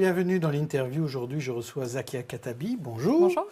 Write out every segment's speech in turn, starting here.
bienvenue dans l'interview. Aujourd'hui, je reçois Zakia Khattabi. Bonjour. Bonjour.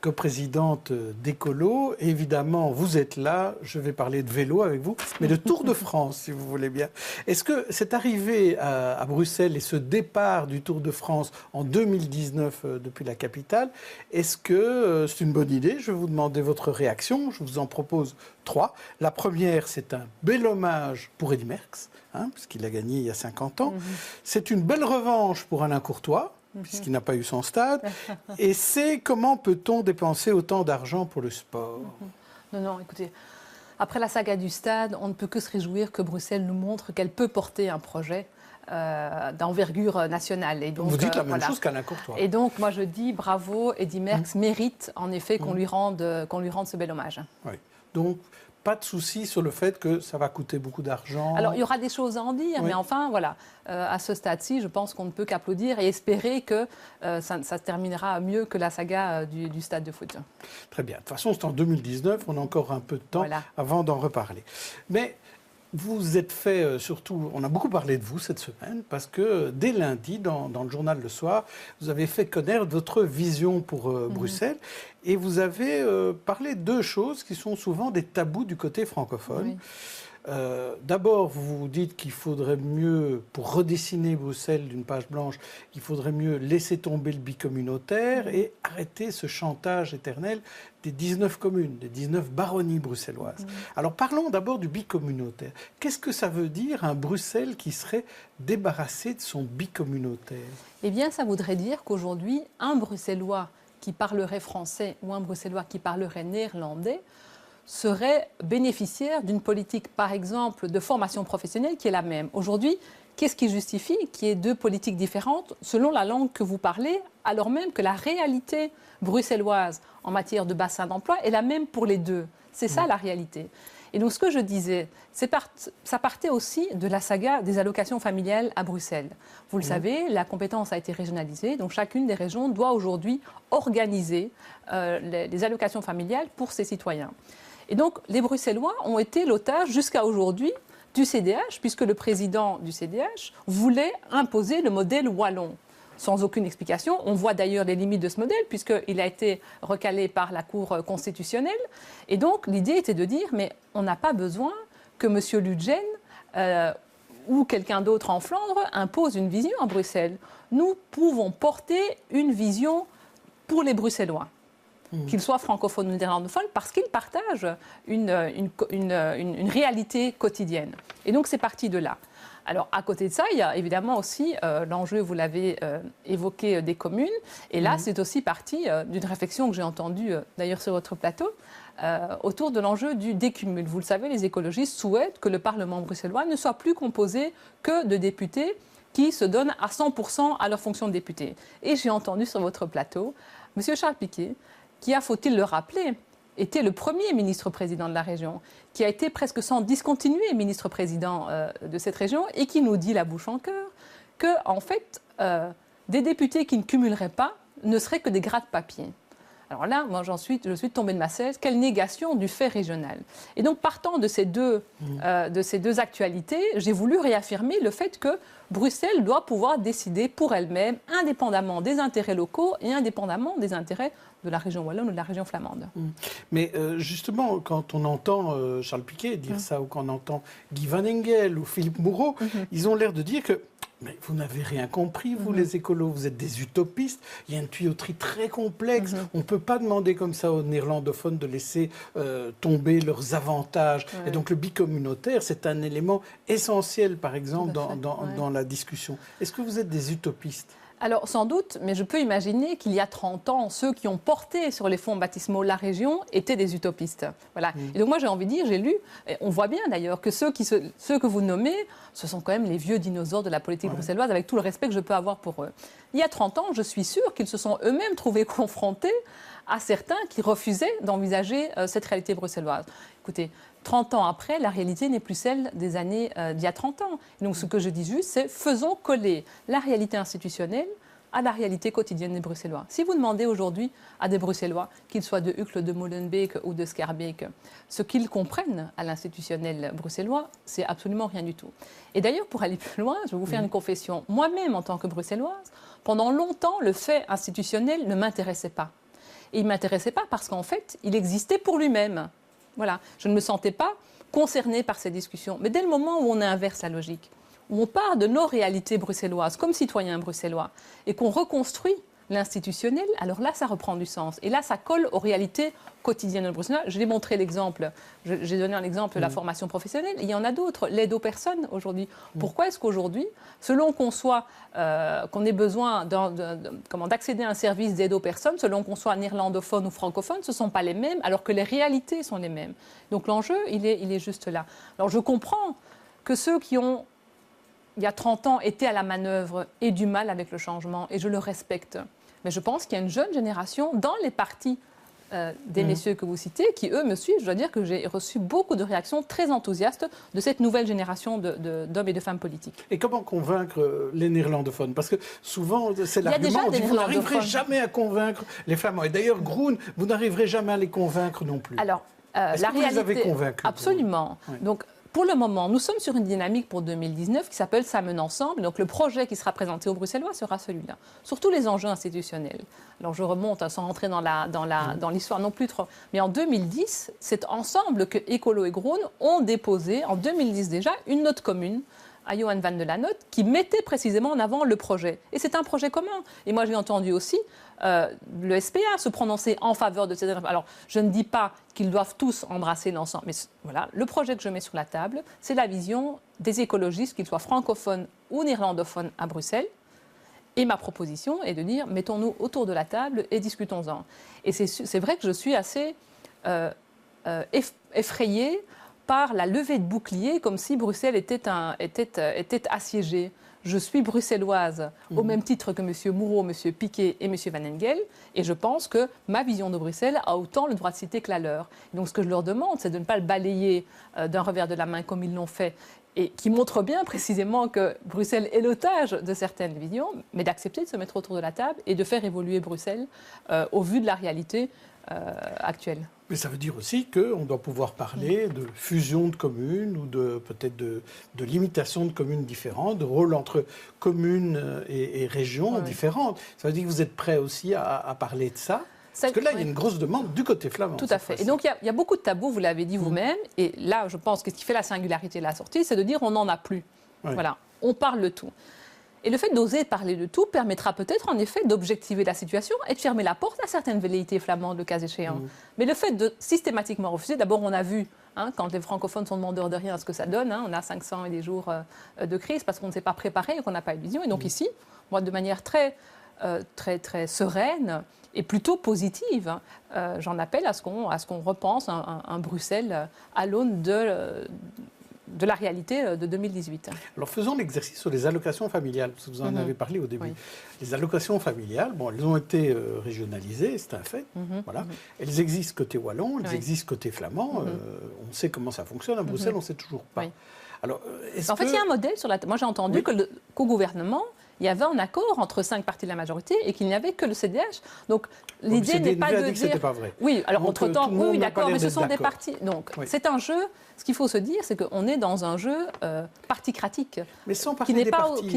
Coprésidente d'Écolo. Évidemment, vous êtes là. Je vais parler de vélo avec vous, mais de Tour de France, si vous voulez bien. Est-ce que cette arrivée à Bruxelles et ce départ du Tour de France en 2019 depuis la capitale, est-ce que c'est une bonne idée? Je vais vous demander votre réaction. Je vous en propose 3. La première, c'est un bel hommage pour Eddy Merckx, puisqu'il a gagné il y a 50 ans. C'est une belle revanche pour Alain Courtois, puisqu'il n'a pas eu son stade. Et c'est comment peut-on dépenser autant d'argent pour le sport? Non, écoutez, après la saga du stade, on ne peut que se réjouir que Bruxelles nous montre qu'elle peut porter un projet d'envergure nationale. Et donc, vous dites la même chose qu'Alain Courtois. Et donc, moi je dis bravo, Eddy Merckx mérite en effet qu'on lui rende ce bel hommage. Oui. Donc, pas de souci sur le fait que ça va coûter beaucoup d'argent. Alors, il y aura des choses à en dire, mais enfin, voilà, à ce stade-ci, je pense qu'on ne peut qu'applaudir et espérer que ça se terminera mieux que la saga du stade de foot. Très bien. De toute façon, c'est en 2019, on a encore un peu de temps avant d'en reparler. Mais vous êtes fait, surtout, on a beaucoup parlé de vous cette semaine, parce que dès lundi, dans le journal Le Soir, vous avez fait connaître votre vision pour Bruxelles, et vous avez parlé de 2 choses qui sont souvent des tabous du côté francophone. D'abord, vous vous dites qu'il faudrait mieux, pour redessiner Bruxelles d'une page blanche, il faudrait mieux laisser tomber le bicommunautaire et arrêter ce chantage éternel des 19 communes, des 19 baronnies bruxelloises. Alors parlons d'abord du bicommunautaire. Qu'est-ce que ça veut dire un Bruxelles qui serait débarrassé de son bicommunautaire? Eh bien, ça voudrait dire qu'aujourd'hui, un Bruxellois qui parlerait français ou un Bruxellois qui parlerait néerlandais serait bénéficiaire d'une politique, par exemple, de formation professionnelle qui est la même. Aujourd'hui, qu'est-ce qui justifie qu'il y ait 2 politiques différentes selon la langue que vous parlez, alors même que la réalité bruxelloise en matière de bassin d'emploi est la même pour les 2? C'est ça la réalité. Et donc ce que je disais, ça partait aussi de la saga des allocations familiales à Bruxelles. Vous le savez, la compétence a été régionalisée, donc chacune des régions doit aujourd'hui organiser les allocations familiales pour ses citoyens. Et donc, les Bruxellois ont été l'otage jusqu'à aujourd'hui du CDH, puisque le président du CDH voulait imposer le modèle wallon, sans aucune explication. On voit d'ailleurs les limites de ce modèle, puisqu'il a été recalé par la Cour constitutionnelle. Et donc, l'idée était de dire, mais on n'a pas besoin que M. Ludgen ou quelqu'un d'autre en Flandre impose une vision à Bruxelles. Nous pouvons porter une vision pour les Bruxellois, qu'ils soient francophones ou néerlandophones, parce qu'ils partagent une réalité quotidienne. Et donc, c'est parti de là. Alors, à côté de ça, il y a évidemment aussi l'enjeu, vous l'avez évoqué, des communes. Et là, c'est aussi parti d'une réflexion que j'ai entendue, d'ailleurs, sur votre plateau, autour de l'enjeu du décumul. Vous le savez, les écologistes souhaitent que le Parlement bruxellois ne soit plus composé que de députés qui se donnent à 100% à leur fonction de député. Et j'ai entendu sur votre plateau M. Charles Piquet, qui a, faut-il le rappeler, était le premier ministre-président de la région, qui a été presque sans discontinuer ministre-président de cette région, et qui nous dit la bouche en cœur que, en fait, des députés qui ne cumuleraient pas ne seraient que des gras-de-papier. Alors là, moi, je suis tombée de ma chaise. Quelle négation du fait régional. Et donc, partant de ces deux actualités, j'ai voulu réaffirmer le fait que Bruxelles doit pouvoir décider pour elle-même, indépendamment des intérêts locaux et indépendamment des intérêts de la région wallonne ou de la région flamande. Mais justement, quand on entend Charles Piquet dire ça, ou quand on entend Guy Van Engel ou Philippe Moureau, ils ont l'air de dire que mais vous n'avez rien compris, vous, les écolos. Vous êtes des utopistes. Il y a une tuyauterie très complexe. On ne peut pas demander comme ça aux néerlandophones de laisser tomber leurs avantages. Et donc, le bicommunautaire, c'est un élément essentiel, par exemple, dans la discussion. Est-ce que vous êtes des utopistes ? Alors, sans doute, mais je peux imaginer qu'il y a 30 ans, ceux qui ont porté sur les fonds baptismaux la région étaient des utopistes. Voilà. Et donc, moi, j'ai envie de dire, j'ai lu, et on voit bien d'ailleurs que ceux que vous nommez, ce sont quand même les vieux dinosaures de la politique bruxelloise, avec tout le respect que je peux avoir pour eux. Il y a 30 ans, je suis sûre qu'ils se sont eux-mêmes trouvés confrontés à certains qui refusaient d'envisager cette réalité bruxelloise. Écoutez, 30 ans après, la réalité n'est plus celle des années d'il y a 30 ans. Et donc, ce que je dis juste, c'est faisons coller la réalité institutionnelle à la réalité quotidienne des Bruxellois. Si vous demandez aujourd'hui à des Bruxellois, qu'ils soient de Uccle, de Molenbeek ou de Schaerbeek, ce qu'ils comprennent à l'institutionnel bruxellois, c'est absolument rien du tout. Et d'ailleurs, pour aller plus loin, je vais vous faire une confession. Moi-même, en tant que Bruxelloise, pendant longtemps, le fait institutionnel ne m'intéressait pas. Et il ne m'intéressait pas parce qu'en fait, il existait pour lui-même. Voilà. Je ne me sentais pas concernée par ces discussions. Mais dès le moment où on inverse la logique, où on part de nos réalités bruxelloises comme citoyens bruxellois et qu'on reconstruit l'institutionnel, alors là, ça reprend du sens. Et là, ça colle aux réalités quotidiennes de Bruxelles. Je l'ai montré l'exemple, j'ai donné un exemple de la formation professionnelle. Il y en a d'autres, l'aide aux personnes aujourd'hui. Pourquoi est-ce qu'aujourd'hui, selon qu'on ait besoin d'accéder à un service d'aide aux personnes, selon qu'on soit néerlandophone ou francophone, ce ne sont pas les mêmes, alors que les réalités sont les mêmes. Donc l'enjeu, il est juste là. Alors je comprends que ceux qui ont il y a 30 ans, étaient à la manœuvre et du mal avec le changement, et je le respecte. Mais je pense qu'il y a une jeune génération dans les partis des messieurs que vous citez, qui, eux, me suivent. Je dois dire que j'ai reçu beaucoup de réactions très enthousiastes de cette nouvelle génération d'hommes et de femmes politiques. Et comment convaincre les néerlandophones? Parce que souvent, c'est l'argument, on dit vous n'arriverez jamais à convaincre les Flamands. Et d'ailleurs, Groen, vous n'arriverez jamais à les convaincre non plus. Alors, la réalité... Vous les avez convaincus? Absolument. Oui. Donc, pour le moment, nous sommes sur une dynamique pour 2019 qui s'appelle Samen Ensemble. Donc le projet qui sera présenté aux Bruxellois sera celui-là. Surtout les enjeux institutionnels. Alors je remonte, sans rentrer dans l'histoire non plus trop. Mais en 2010, c'est ensemble que Ecolo et Groen ont déposé, en 2010 déjà, une note commune à Johan van de la Noot qui mettait précisément en avant le projet. Et c'est un projet commun. Et moi, j'ai entendu aussi le SPA se prononcer en faveur de cette... Alors, je ne dis pas qu'ils doivent tous embrasser l'ensemble, mais voilà, le projet que je mets sur la table, c'est la vision des écologistes, qu'ils soient francophones ou néerlandophones à Bruxelles. Et ma proposition est de dire, mettons-nous autour de la table et discutons-en. Et c'est vrai que je suis assez effrayée par la levée de boucliers, comme si Bruxelles était assiégée. Je suis bruxelloise au même titre que M. Moureau, M. Piquet et M. Van Engel, et je pense que ma vision de Bruxelles a autant le droit de citer que la leur. Donc ce que je leur demande, c'est de ne pas le balayer d'un revers de la main comme ils l'ont fait, et qui montre bien précisément que Bruxelles est l'otage de certaines visions, mais d'accepter de se mettre autour de la table et de faire évoluer Bruxelles au vu de la réalité actuelle. Mais ça veut dire aussi qu'on doit pouvoir parler de fusion de communes ou peut-être de limitation de communes différentes, de rôle entre communes et régions différentes. Ça veut dire que vous êtes prêts aussi à parler de ça? Parce que là, il y a une grosse demande du côté flamand. Tout à fait. Et donc, il y a beaucoup de tabous, vous l'avez dit vous-même. Et là, je pense que ce qui fait la singularité de la sortie, c'est de dire on n'en a plus. Oui. Voilà, on parle de tout. Et le fait d'oser parler de tout permettra peut-être en effet d'objectiver la situation et de fermer la porte à certaines velléités flamandes, le cas échéant. Mais le fait de systématiquement refuser, d'abord on a vu, quand les francophones sont demandeurs de rien, ce que ça donne. On a 500 et des jours de crise parce qu'on ne s'est pas préparé et qu'on n'a pas eu de vision. Et donc ici, moi de manière très sereine et plutôt positive, j'en appelle à ce qu'on repense un Bruxelles à l'aune de la réalité de 2018. Alors faisons l'exercice sur les allocations familiales, parce que vous en avez parlé au début. Oui. Les allocations familiales, bon, elles ont été régionalisées, c'est un fait. Voilà. Elles existent côté wallon, elles existent côté flamand. On sait comment ça fonctionne. À Bruxelles, on ne sait toujours pas. Oui. Alors, en fait, il y a un modèle sur la... Moi, j'ai entendu qu'au gouvernement, il y avait un accord entre 5 partis de la majorité et qu'il n'y avait que le CDH. Donc l'idée n'est pas de dire... C'était pas vrai. Oui, alors entre-temps, oui, d'accord, mais ce sont des partis. Donc c'est un jeu, ce qu'il faut se dire, c'est qu'on est dans un jeu particratique. Mais sans parler des partis,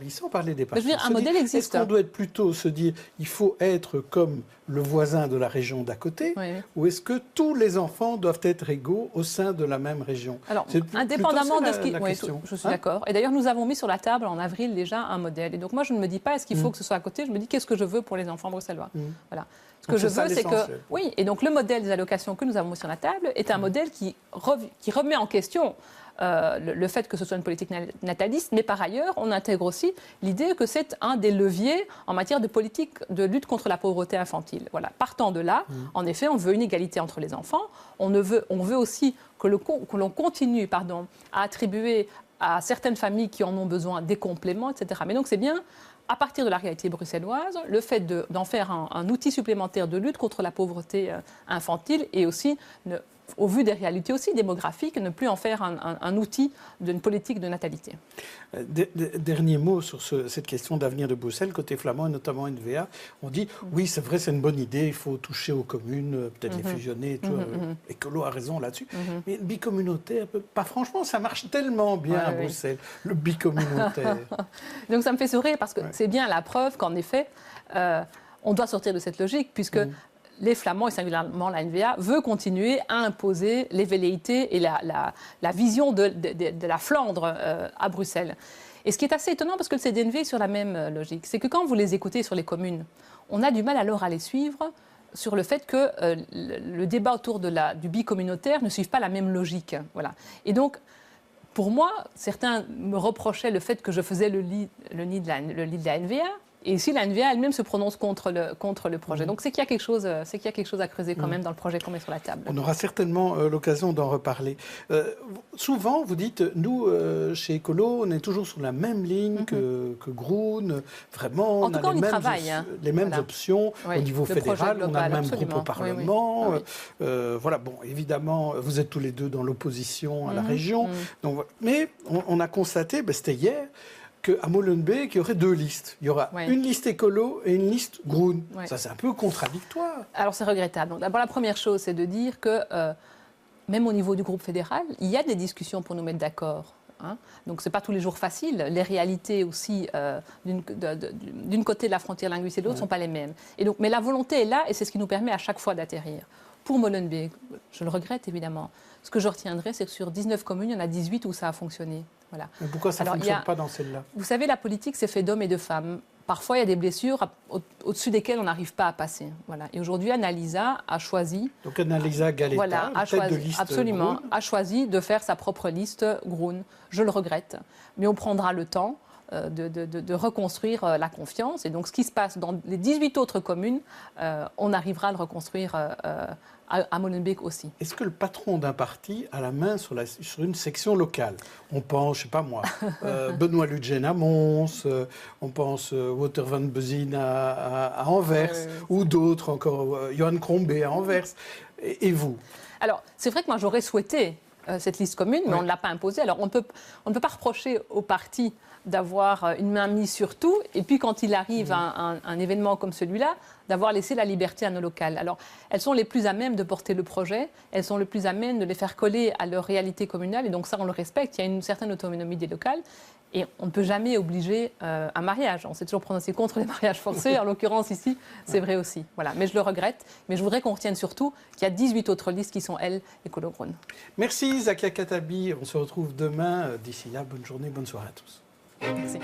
sans parler des partis. Je veux dire, un modèle existe. Est-ce qu'on doit être plutôt se dire, il faut être comme le voisin de la région d'à côté, ou est-ce que tous les enfants doivent être égaux au sein de la même région? Alors, indépendamment de ce qui... Oui, je suis d'accord. Et d'ailleurs, nous avons mis sur la table en avril déjà un modèle. Et donc moi, je ne me dis pas est-ce qu'il faut que ce soit à côté, je me dis qu'est-ce que je veux pour les enfants bruxellois. Voilà. Ce que je veux, c'est que... Oui, et donc le modèle des allocations que nous avons mis sur la table est un modèle qui remet en question le fait que ce soit une politique nataliste, mais par ailleurs, on intègre aussi l'idée que c'est un des leviers en matière de politique de lutte contre la pauvreté infantile. Voilà. Partant de là, en effet, on veut une égalité entre les enfants, on veut aussi que l'on continue à attribuer à certaines familles qui en ont besoin des compléments, etc. Mais donc c'est bien, à partir de la réalité bruxelloise, le fait d'en faire un outil supplémentaire de lutte contre la pauvreté infantile et aussi au vu des réalités aussi démographiques, ne plus en faire un outil d'une politique de natalité. Dernier mot sur cette question d'avenir de Bruxelles, côté flamand et notamment NVA. On dit, oui, c'est vrai, c'est une bonne idée, il faut toucher aux communes, peut-être les fusionner, tout, Écolo a raison là-dessus. Mais le bicommunautaire, pas franchement, ça marche tellement bien à Bruxelles, le bicommunautaire. Donc ça me fait sourire parce que c'est bien la preuve qu'en effet, on doit sortir de cette logique, puisque les Flamands, et singulièrement la NVA, veut continuer à imposer les velléités et la vision de la Flandre à Bruxelles. Et ce qui est assez étonnant, parce que le CDNV est sur la même logique, c'est que quand vous les écoutez sur les communes, on a du mal alors à les suivre sur le fait que le débat autour du bicommunautaire ne suive pas la même logique. Voilà. Et donc, pour moi, certains me reprochaient le fait que je faisais le lit de la NVA. Et ici, la NVA elle-même se prononce contre le projet. Donc, c'est qu'il y a quelque chose à creuser quand même dans le projet qu'on met sur la table. On aura certainement l'occasion d'en reparler. Souvent, vous dites, nous, chez Écolo, on est toujours sur la même ligne que Groen. Vraiment, on a les mêmes options. Au niveau fédéral, on a le même groupe au Parlement. Voilà, bon, évidemment, vous êtes tous les deux dans l'opposition à la région. Donc, mais on a constaté, c'était hier, qu'à Molenbeek, il y aurait deux listes. Il y aura une liste écolo et une liste Groen. Ça, c'est un peu contradictoire. Alors, c'est regrettable. Donc, d'abord, la première chose, c'est de dire que, même au niveau du groupe fédéral, il y a des discussions pour nous mettre d'accord. Donc, ce n'est pas tous les jours facile. Les réalités aussi, d'une côté de la frontière linguistique et de l'autre, ne sont pas les mêmes. Et donc, mais la volonté est là et c'est ce qui nous permet à chaque fois d'atterrir. Pour Molenbeek, je le regrette évidemment. Ce que je retiendrai, c'est que sur 19 communes, il y en a 18 où ça a fonctionné. Voilà. Mais pourquoi ça ne fonctionne pas dans celle-là? Vous savez, la politique, c'est fait d'hommes et de femmes. Parfois, il y a des blessures au-dessus desquelles on n'arrive pas à passer. Voilà. Et aujourd'hui, Annalisa a choisi... Donc Annalisa Galetta, tête de liste absolument, Groen, a choisi de faire sa propre liste Groen. Je le regrette, mais on prendra le temps de reconstruire la confiance. Et donc, ce qui se passe dans les 18 autres communes, on arrivera à le reconstruire à Molenbeek aussi. Est-ce que le patron d'un parti a la main sur une section locale? On pense, je ne sais pas moi, Benoît Ludgen à Mons, on pense Wouter van Bezien à Anvers, ou d'autres encore, Johan Crombé à Anvers. Et vous? Alors, c'est vrai que moi, j'aurais souhaité cette liste commune, mais on ne l'a pas imposée. Alors, on ne peut pas reprocher au parti d'avoir une main mise sur tout, et puis quand il arrive à un événement comme celui-là, d'avoir laissé la liberté à nos locales. Alors, elles sont les plus à même de porter le projet, elles sont les plus à même de les faire coller à leur réalité communale, et donc ça, on le respecte, il y a une certaine autonomie des locales, et on ne peut jamais obliger un mariage. On s'est toujours prononcé contre les mariages forcés, en l'occurrence ici, c'est vrai aussi. Voilà. Mais je le regrette, mais je voudrais qu'on retienne surtout qu'il y a 18 autres listes qui sont, elles, Écolo Groen. Merci Zakia Khattabi, on se retrouve demain. D'ici là, bonne journée, bonne soirée à tous. Merci.